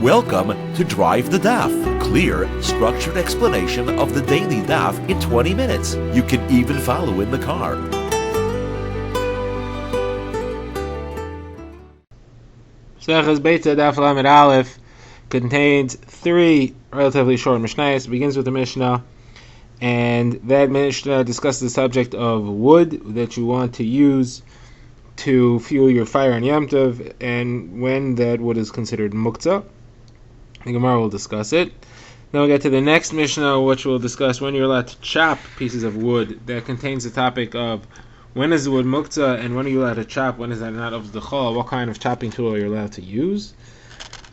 Welcome to Drive the Daf. Clear, structured explanation of the daily Daf in 20 minutes. You can even follow in the car. Beitzah Daf Lamed Aleph contains three relatively short mishnayos. It begins with the Mishnah, and that Mishnah discusses the subject of wood that you want to use to fuel your fire on Yom Tov, and when that wood is considered muktzah. The Gemara will discuss it. Then we'll get to the next Mishnah, which will discuss when you're allowed to chop pieces of wood. That contains the topic of when is the wood muktzah and when are you allowed to chop, when is that not of the chol, what kind of chopping tool are you allowed to use.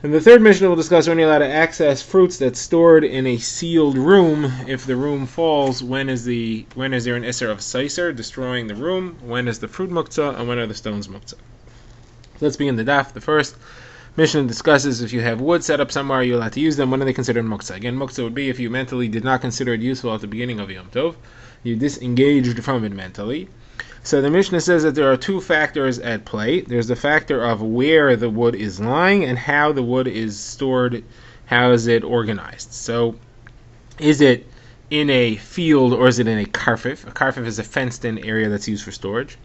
And the third Mishnah will discuss when you're allowed to access fruits that's stored in a sealed room. If the room falls, when is there an isser of seiser, destroying the room, when is the fruit muktzah, and when are the stones muktzah. Let's begin the daf. The first Mishnah discusses if you have wood set up somewhere, are you allowed to use them? When are they considered muktzah? Again, muktzah would be if you mentally did not consider it useful at the beginning of Yom Tov. You disengaged from it mentally. So the Mishnah says that there are two factors at play. There's the factor of where the wood is lying and how the wood is stored, how is it organized. So is it in a field or is it in a karfif? A karfif is a fenced-in area that's used for storage.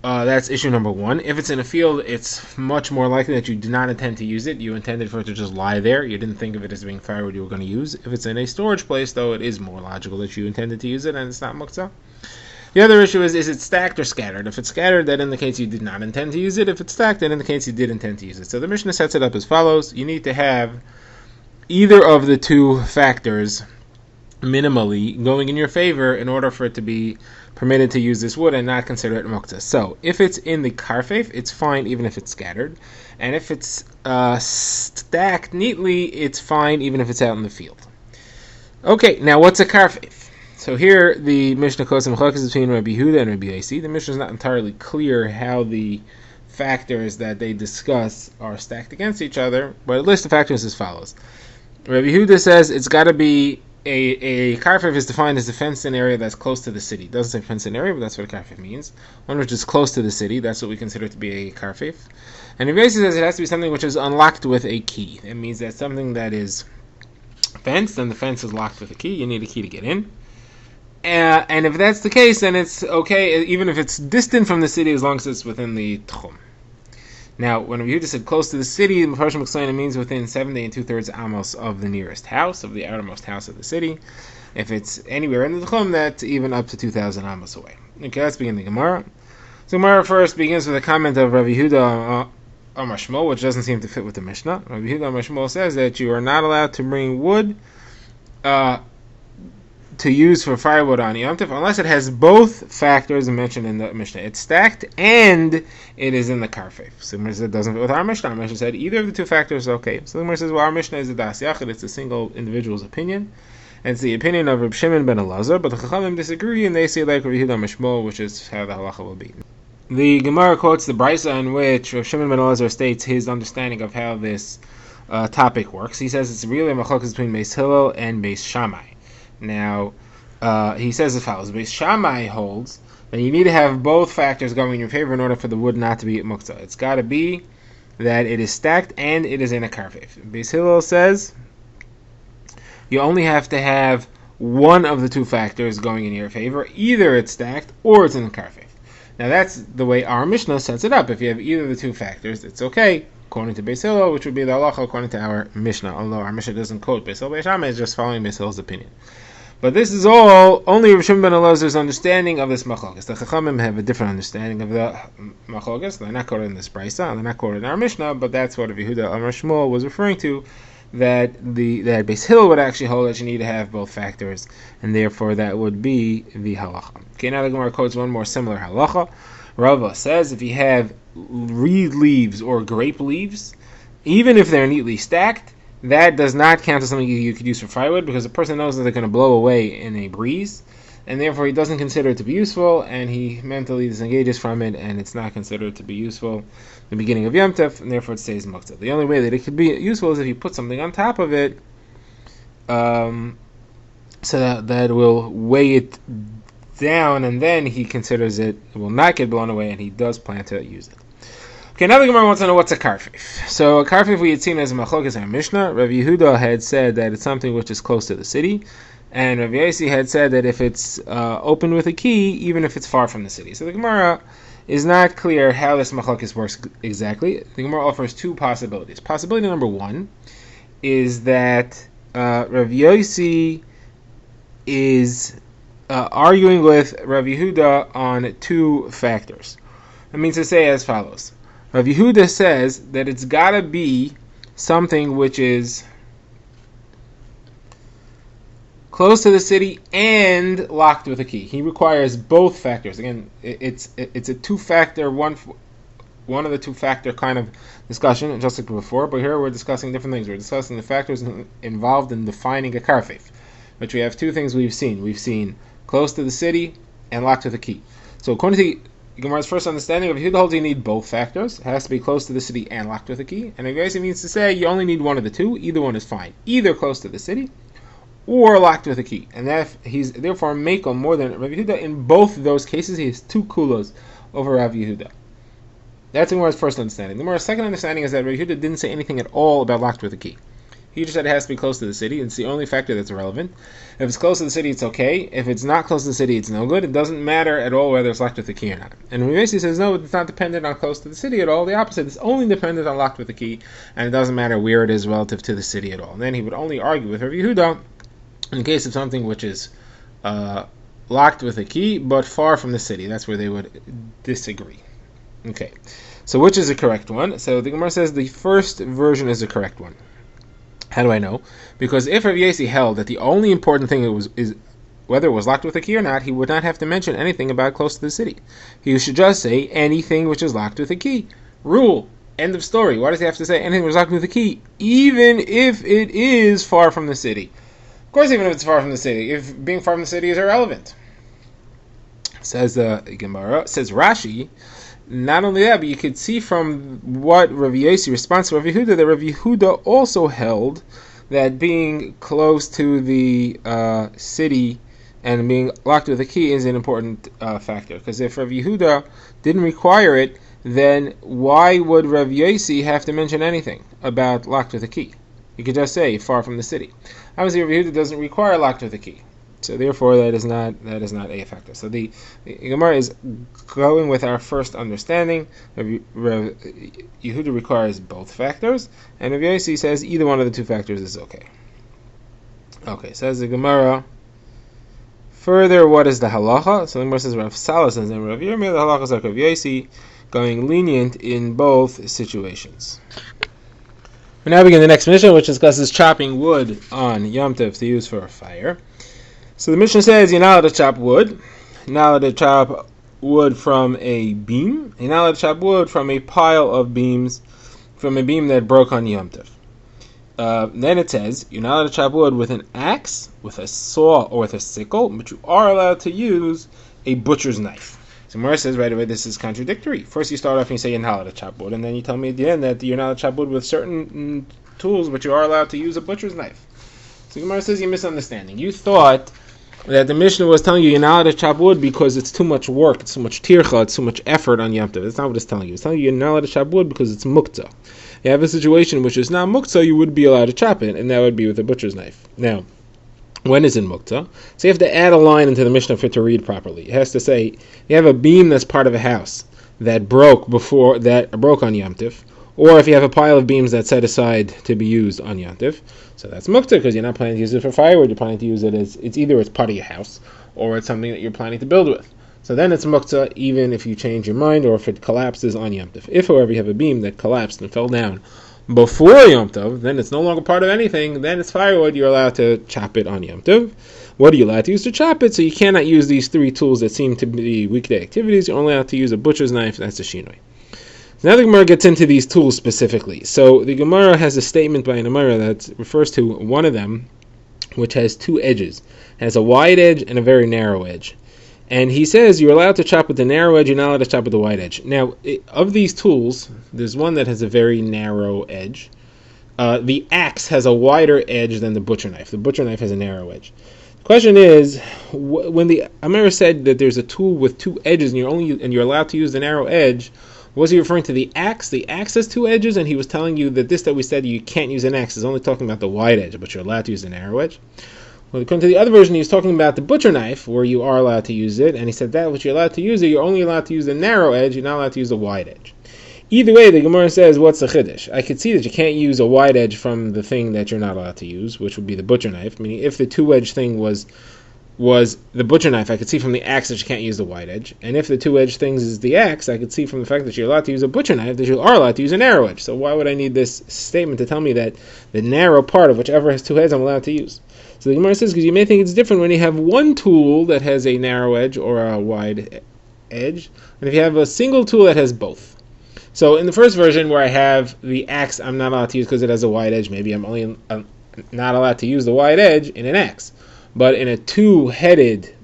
That's issue number one. If it's in a field, it's much more likely that you did not intend to use it. You intended for it to just lie there. You didn't think of it as being firewood you were going to use. If it's in a storage place, though, it is more logical that you intended to use it and it's not muktzah. The other issue is it stacked or scattered? If it's scattered, that indicates you did not intend to use it. If it's stacked, that indicates you did intend to use it. So the Mishnah sets it up as follows. You need to have either of the two factors minimally going in your favor in order for it to be permitted to use this wood and not consider it muktzah. So if it's in the karfif, it's fine even if it's scattered. And if it's stacked neatly, it's fine even if it's out in the field. Okay, now what's a karfif? So here the Mishnah quotes some machlokes between Rabbi Yehuda and Rabbi Yosi. The Mishnah is not entirely clear how the factors that they discuss are stacked against each other, but it lists the factors as follows. Rabbi Yehuda says it's got to be a karfif is defined as a fenced-in area that's close to the city. It doesn't say fenced-in area, but that's what a karfif means. One which is close to the city, that's what we consider to be a karfif. And Rabbi Yosi says it has to be something which is unlocked with a key. It means that something that is fenced and the fence is locked with a key. You need a key to get in. And if that's the case, then it's okay, even if it's distant from the city, as long as it's within the tchum. Now, when Rabbi Yehuda said close to the city, the Mepharshim explain it means within 70 2/3 amos of the nearest house, of the outermost house of the city. If it's anywhere in the tchum, that's even up to 2,000 amos away. Okay, let's begin the Gemara. So Gemara first begins with a comment of Rabbi Yehuda Amar Shmuel, which doesn't seem to fit with the Mishnah. Rabbi Yehuda Amar Shmuel says that you are not allowed to bring wood to use for firewood on Yom Tov unless it has both factors mentioned in the Mishnah. It's stacked and it is in the karfif. So the Mishnah doesn't fit with our Mishnah. Our Mishnah said either of the two factors is okay. So the Mishnah says, well, our Mishnah is a das yachid. It's a single individual's opinion. And it's the opinion of Reb Shimon ben Elazar, but the Chachamim disagree and they say like Rabbi Yehuda Mishmol, which is how the halacha will be. The Gemara quotes the Beitzah in which Reb Shimon ben Elazar states his understanding of how this topic works. He says it's really a machlokes between Beis Hillel and Beis Shammai. Now, he says as follows. Beis Shammai holds that you need to have both factors going in your favor in order for the wood not to be muktzah. It's got to be that it is stacked and it is in a karfif. Beis Hillel says you only have to have one of the two factors going in your favor. Either it's stacked or it's in the karfif. Now that's the way our Mishnah sets it up. If you have either of the two factors, it's okay, according to Beis Hillel, which would be the halacha according to our Mishnah. Although our Mishnah doesn't quote Beis Hillel, Beis Shammai is just following Beis Hillel's opinion. But this is all only Reb Shimon ben Elazar's understanding of this machlokes. The Chachamim have a different understanding of the machlokes. They're not quoted in this Beitzah, they're not quoted in our Mishnah, but that's what Rabbi Yehuda Amar Shmuel was referring to, that Beis Hillel would actually hold that you need to have both factors, and therefore that would be the halacha. Okay, now the Gemara quotes one more similar halacha. Rava says if you have reed leaves or grape leaves, even if they're neatly stacked, that does not count as something you could use for firewood because the person knows that they're going to blow away in a breeze, and therefore he doesn't consider it to be useful, and he mentally disengages from it, and it's not considered to be useful in the beginning of Yom Tov, and therefore it stays muktzah. The only way that it could be useful is if you put something on top of it, so that will weigh it down, and then he considers it will not get blown away, and he does plan to use it. Okay, now the Gemara wants to know what's a karfif. So a karfif we had seen as a machlokes in our Mishnah. Rav Yehuda had said that it's something which is close to the city, and Rav Yosi had said that if it's opened with a key, even if it's far from the city. So the Gemara is not clear how this machlokes works exactly. The Gemara offers two possibilities. Possibility number one is that Rav Yosi is arguing with Rav Yehuda on two factors. That means to say as follows. Rav Yehuda says that it's got to be something which is close to the city and locked with a key. He requires both factors. Again, it's a two-factor, one of the two-factor kind of discussion, just like before, but here we're discussing different things. We're discussing the factors involved in defining a karfif, which we have two things we've seen. We've seen close to the city and locked with a key. So according to Gemara's first understanding of Yehuda holds you need both factors. It has to be close to the city and locked with a key. And it basically means to say you only need one of the two. Either one is fine. Either close to the city or locked with a key. And that he's therefore Mekel more than Rav Yehuda. In both of those cases, he has two kulos over Rav Yehuda. That's Gemara's first understanding. Gemara's second understanding is that Rav Yehuda didn't say anything at all about locked with a key. He just said it has to be close to the city. It's the only factor that's relevant. If it's close to the city, it's okay. If it's not close to the city, it's no good. It doesn't matter at all whether it's locked with the key or not. And Rav Yosi says, no, it's not dependent on close to the city at all. The opposite. It's only dependent on locked with the key, and it doesn't matter where it is relative to the city at all. And then he would only argue with Rav Yehuda in the case of something which is locked with a key, but far from the city. That's where they would disagree. Okay. So which is the correct one? So the Gemara says the first version is the correct one. How do I know? Because if Rav Yosi held that the only important thing is whether it was locked with a key or not, he would not have to mention anything about close to the city. He should just say anything which is locked with a key. Rule. End of story. Why does he have to say anything which is locked with a key? Even if it is far from the city. Of course, even if it's far from the city. If being far from the city is irrelevant. Says the Gemara. Says Rashi. Not only that, but you could see from what Rav Yosi responds to Rav Yehuda that Rav Yehuda also held that being close to the city and being locked with a key is an important factor. Because if Rav Yehuda didn't require it, then why would Rav Yosi have to mention anything about locked with a key? You could just say far from the city. Obviously, Rav Yehuda doesn't require locked with a key. So therefore, that is not a factor. So the Gemara is going with our first understanding. Rav Yehuda requires both factors, and Rav Yosi says either one of the two factors is okay. Okay, says the Gemara. Further, what is the halacha? So the Gemara says Rav Salah says and Rav Yirmiyah, the halacha is like Rav Yosi, going lenient in both situations. We now begin the next Mishnah, which discusses chopping wood on Yom Tov to use for a fire. So the Mishnah says you're not allowed to chop wood. You're not allowed to chop wood from a beam. You're not allowed to chop wood from a pile of beams, from a beam that broke on Yom Tov. Then it says you're not allowed to chop wood with an axe, with a saw, or with a sickle, but you are allowed to use a butcher's knife. So Mora says right away this is contradictory. First you start off and you say you're not allowed to chop wood, and then you tell me at the end that you're not allowed to chop wood with certain tools, but you are allowed to use a butcher's knife. So Gemara says you're misunderstanding. You thought that the Mishnah was telling you you're not allowed to chop wood because it's too much work, it's too much tircha, it's too much effort on Yom Tov. That's not what it's telling you. It's telling you you're not allowed to chop wood because it's muktzah. You have a situation which is not muktzah, you would be allowed to chop it, and that would be with a butcher's knife. Now, when is it muktzah? So you have to add a line into the Mishnah for it to read properly. It has to say, you have a beam that's part of a house that broke on Yom Tov, or if you have a pile of beams that's set aside to be used on Yom Tov, so that's muktzah because you're not planning to use it for firewood. You're planning to use it as it's part of your house or it's something that you're planning to build with. So then it's muktzah even if you change your mind or if it collapses on Yom Tov. If, however, you have a beam that collapsed and fell down before Yom Tov, then it's no longer part of anything. Then it's firewood. You're allowed to chop it on Yom Tov. What are you allowed to use to chop it? So you cannot use these three tools that seem to be weekday activities. You're only allowed to use a butcher's knife. That's a shinoi. Now the Gemara gets into these tools specifically. So the Gemara has a statement by an Gemara that refers to one of them, which has two edges. It has a wide edge and a very narrow edge. And he says you're allowed to chop with the narrow edge, you're not allowed to chop with the wide edge. Now, of these tools, there's one that has a very narrow edge. The axe has a wider edge than the butcher knife. The butcher knife has a narrow edge. The question is, when the Gemara said that there's a tool with two edges and you're allowed to use the narrow edge, Was he referring to the axe? The axe has two edges, and he was telling you that this that we said you can't use an axe is only talking about the wide edge, but you're allowed to use the narrow edge. Well, according to the other version, he was talking about the butcher knife, where you are allowed to use it, and he said that which you're allowed to use it, you're only allowed to use the narrow edge, you're not allowed to use the wide edge. Either way, the Gemara says, what's the chiddush? I could see that you can't use a wide edge from the thing that you're not allowed to use, which would be the butcher knife. Meaning, if the two-edge thing was the butcher knife, I could see from the axe that you can't use the wide edge. And if the two-edge thing is the axe, I could see from the fact that you're allowed to use a butcher knife that you are allowed to use a narrow edge. So why would I need this statement to tell me that the narrow part of whichever has two heads I'm allowed to use? So the Gemara says, because you may think it's different when you have one tool that has a narrow edge or a wide edge, and if you have a single tool that has both. So in the first version where I have the axe, I'm not allowed to use because it has a wide edge. Maybe I'm only not allowed to use the wide edge in an axe. But in a two-headed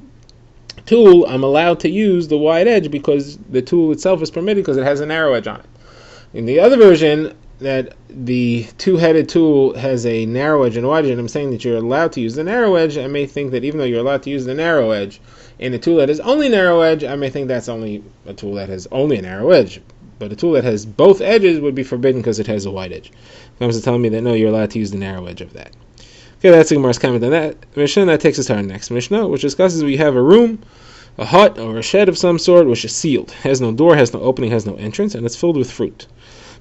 tool, I'm allowed to use the wide edge because the tool itself is permitted because it has a narrow edge on it. In the other version, that the two-headed tool has a narrow edge and a wide edge, and I'm saying that you're allowed to use the narrow edge, I may think that even though you're allowed to use the narrow edge in a tool that is only narrow edge, I may think that's only a tool that has only a narrow edge. But a tool that has both edges would be forbidden because it has a wide edge. It comes to telling me that no, you're allowed to use the narrow edge of that. Okay, that's the Gemara's comment on that Mishnah. That takes us to our next Mishnah, which discusses we have a room, a hut, or a shed of some sort, which is sealed, has no door, has no opening, has no entrance, and it's filled with fruit.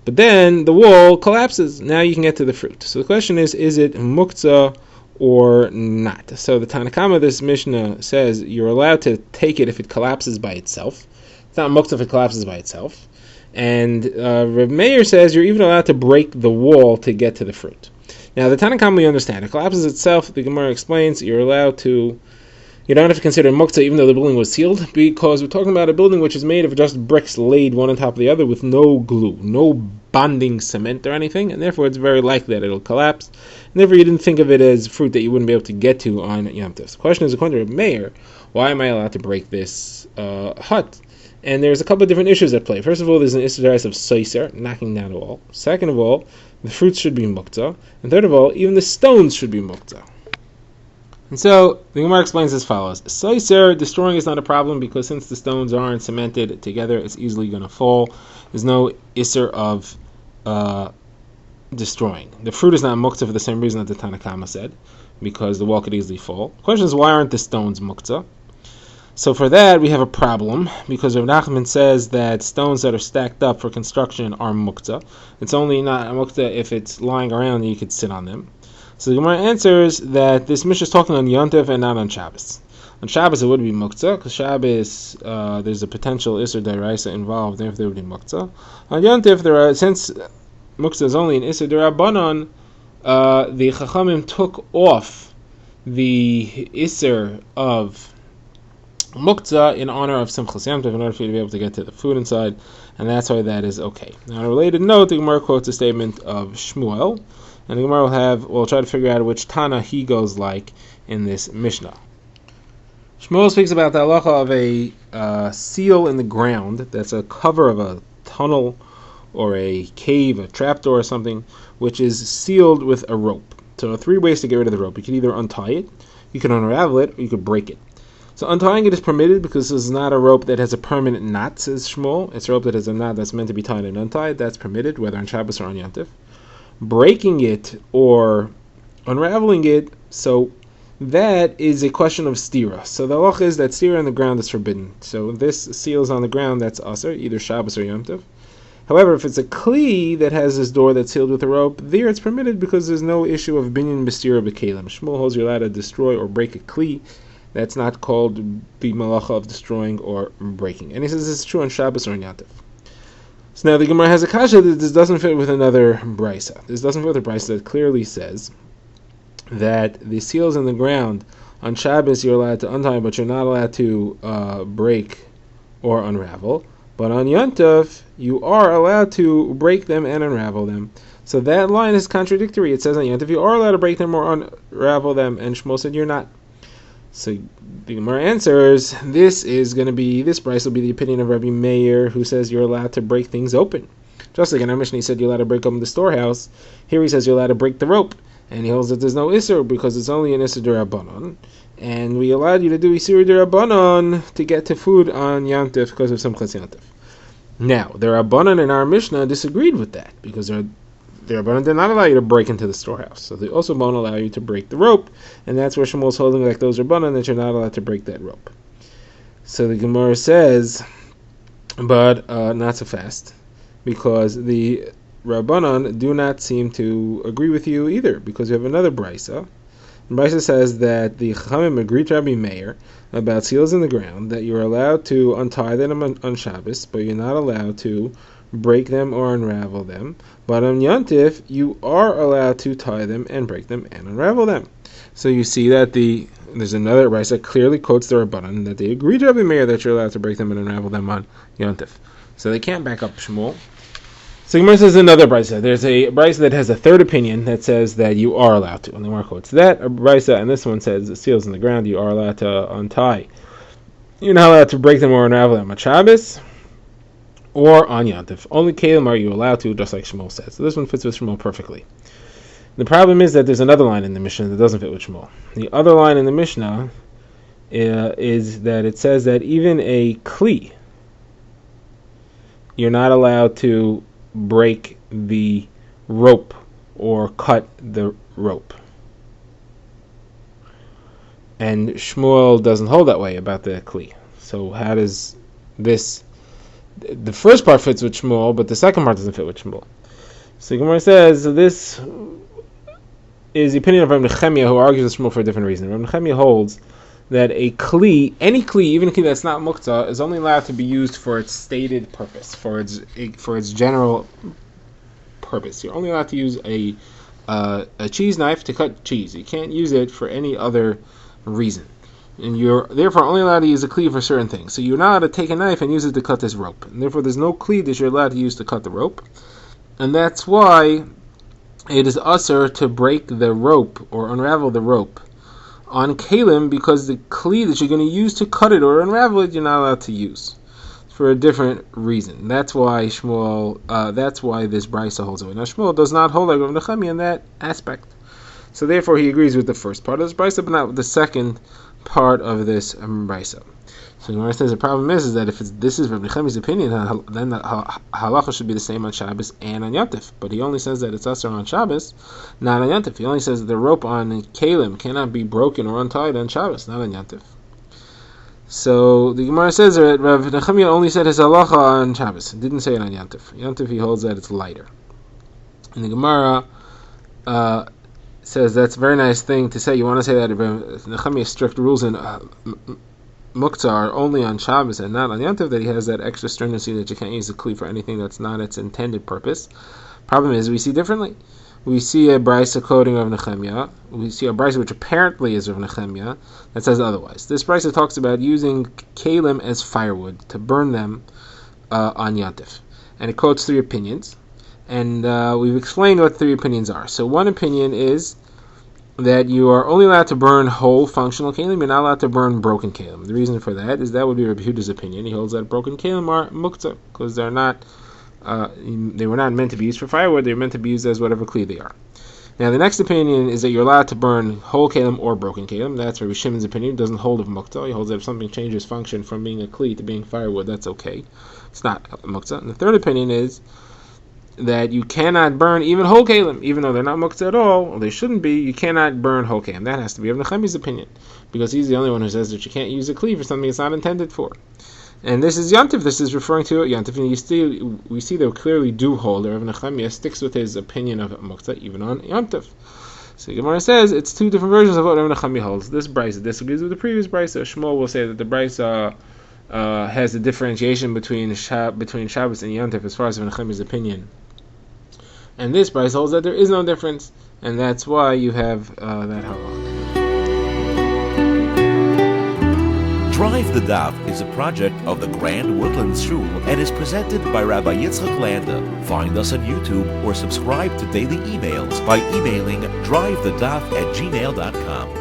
But then the wall collapses. Now you can get to the fruit. So the question is it muktzah or not? So the Tanakama of this Mishnah says you're allowed to take it if it collapses by itself. It's not muktzah if it collapses by itself. And Rav Meir says you're even allowed to break the wall to get to the fruit. Now the Tanakhama we understand. It collapses itself. The Gemara explains you don't have to consider muktzah even though the building was sealed, because we're talking about a building which is made of just bricks laid one on top of the other with no glue, no bonding cement or anything, and therefore it's very likely that it'll collapse. And therefore you didn't think of it as fruit that you wouldn't be able to get to on Yom Tov. The question is, according to Rav Meir, why am I allowed to break this hut? And there's a couple of different issues at play. First of all, there's an issue of soiser, knocking down a wall. Second of all, the fruits should be muktzah. And third of all, even the stones should be muktzah. And so, the Gemara explains as follows. Soiser, destroying is not a problem because since the stones aren't cemented together, it's easily going to fall. There's no isser of destroying. The fruit is not muktzah for the same reason that the Tanakama said, because the wall could easily fall. The question is, why aren't the stones muktzah? So for that, we have a problem, because Rav Nachman says that stones that are stacked up for construction are muktzah. It's only not a muktzah if it's lying around and you could sit on them. So the Gemara answers that this Mishnah is talking on Yom Tov and not on Shabbos. On Shabbos it would be muktzah, because Shabbos there's a potential Isser D'Oraisa involved, therefore there would be muktzah. On Yom Tov, since muktzah is only an Isser D'Rabbanan, the Chachamim took off the Isser of muktzah in honor of Simchas Yom Tov, in order for you to be able to get to the food inside, and that's why that is okay. Now, on a related note, the Gemara quotes a statement of Shmuel, and the Gemara will try to figure out which Tana he goes like in this Mishnah. Shmuel speaks about the halacha of a seal in the ground that's a cover of a tunnel or a cave, a trapdoor or something, which is sealed with a rope. So there are three ways to get rid of the rope. You can either untie it, you can unravel it, or you could break it. So untying it is permitted because this is not a rope that has a permanent knot, says Shmuel. It's a rope that has a knot that's meant to be tied and untied. That's permitted, whether on Shabbos or on Yom Tov. Breaking it or unraveling it, so that is a question of stira. So the halacha is that stira on the ground is forbidden. So this seal is on the ground, that's aser, either Shabbos or Yom Tov. However, if it's a kli that has this door that's sealed with a rope, there it's permitted because there's no issue of binyan b'stira b'kelim. Shmuel holds you're allowed to destroy or break a kli. That's not called the malacha of destroying or breaking. And he says this is true on Shabbos or on Yom Tov. So now the Gemara has a kasha that this doesn't fit with another brisa. This doesn't fit with a brisa that clearly says that the seals in the ground on Shabbos you're allowed to untie, but you're not allowed to break or unravel. But on Yom Tov you are allowed to break them and unravel them. So that line is contradictory. It says on Yom Tov you are allowed to break them or unravel them, and Shmuel said you're not. So the Gemara answers, this price will be the opinion of Rabbi Meir, who says you're allowed to break things open. Just like in our Mishnah, he said you're allowed to break open the storehouse. Here he says you're allowed to break the rope. And he holds that there's no Isser because it's only an Isser D'Rabbanan. And we allowed you to do Isser D'Rabbanan to get to food on Yom Tov because of Simchas Yom Tov. Now, the Rabbanan in our Mishnah disagreed with that, because the Rabbanan did not allow you to break into the storehouse. So they also won't allow you to break the rope, and that's where Shmuel's holding like those Rabbanan, that you're not allowed to break that rope. So the Gemara says, but not so fast, because the Rabbanan do not seem to agree with you either, because you have another Beitzah. Beitzah says that the Chachamim agreed to Rabbi Meir about seals in the ground, that you're allowed to untie them on Shabbos, but you're not allowed to break them or unravel them. But on Yontif, you are allowed to tie them and break them and unravel them. So you see that there's another Beitzah that clearly quotes the Rabbanan that they agreed to Rabbi Meir that you're allowed to break them and unravel them on Yontif. So they can't back up Shmuel. So Gemara says another Beitzah. There's a Beitzah that has a third opinion that says that you are allowed to. And the Gemara quotes that. A Beitzah, and this one says the seals in the ground, you are allowed to untie. You're not allowed to break them or unravel them on Shabbos or on Yontif. Only Kalim are you allowed to, just like Shmuel says. So this one fits with Shmuel perfectly. The problem is that there's another line in the Mishnah that doesn't fit with Shmuel. The other line in the Mishnah is that it says that even a Kli, you're not allowed to break the rope or cut the rope. And Shmuel doesn't hold that way about the Kli. So how does this... The first part fits with Shmuel, but the second part doesn't fit with Shmuel. So Gemara says, this is the opinion of Rabbi Nechemia, who argues with Shmuel for a different reason. Rabbi Nechemia holds that a Kli, any Kli, even a Kli that's not Muktzah, is only allowed to be used for its stated purpose, for its general purpose. You're only allowed to use a cheese knife to cut cheese. You can't use it for any other reason. And you're therefore only allowed to use a Kli for certain things. So you're not allowed to take a knife and use it to cut this rope. And therefore there's no Kli that you're allowed to use to cut the rope. And that's why it is usher to break the rope or unravel the rope on Kalim, because the Kli that you're going to use to cut it or unravel it, you're not allowed to use for a different reason. That's why Shmuel, that's why this Beitzah holds away. Now Shmuel does not hold like Rav Nechemia in that aspect. So therefore he agrees with the first part of this Beitzah, but not with the second part of this Beitzah. So Gemara says the problem is that if this is Rav Nechemia's opinion, then the halacha should be the same on Shabbos and on Yontif. But he only says that it's usher on Shabbos, not on Yontif. He only says that the rope on Kalim cannot be broken or untied on Shabbos, not on Yontif. So the Gemara says that Rav Nechemia only said his halacha on Shabbos, didn't say it on Yontif. Yontif he holds that it's lighter. And the Gemara says that's a very nice thing to say. You want to say that Rav Nechemia's strict rules in Muktzah are only on Shabbos and not on Yontif, that he has that extra stringency that you can't use a Kli for anything that's not its intended purpose. Problem is, we see differently. We see a Beitzah quoting Rav Nechemia. We see a Beitzah which apparently is Rav Nechemia that says otherwise. This Beitzah talks about using kalim as firewood to burn them on Yontif. And it quotes three opinions. And we've explained what three opinions are. So one opinion is that you are only allowed to burn whole functional kalim, you're not allowed to burn broken kalim. The reason for that is that would be Rabbi Huda's opinion. He holds that broken kalim are muktzah, because they were not meant to be used for firewood, they were meant to be used as whatever kli they are. Now the next opinion is that you're allowed to burn whole kalim or broken kalim. That's Rabbi Shimon's opinion. He doesn't hold of muktzah. He holds that if something changes function from being a kli to being firewood, that's okay. It's not muktzah. And the third opinion is that you cannot burn even whole kalim, even though they're not muktzah at all, or they shouldn't be. You cannot burn whole kalim. That has to be Rav Nechemia's opinion, because he's the only one who says that you can't use a kli for something it's not intended for. And this is Yontif. This is referring to Yontif, and we see they clearly do hold that Rav Nechemia sticks with his opinion of muktzah even on Yontif. So Gemara says it's two different versions of what Rav Nechemia holds. This Beitzah disagrees with the previous Beitzah. Shmuel will say that the Beitzah has a differentiation between Shabbos and Yontif as far as Rav Nechemia's opinion. And this Beitzah holds that there is no difference, and that's why you have that halakha. Drive the Daf is a project of the Grand Woodlands Shul and is presented by Rabbi Yitzchak Landa. Find us on YouTube or subscribe to daily emails by emailing drivethedaf@gmail.com.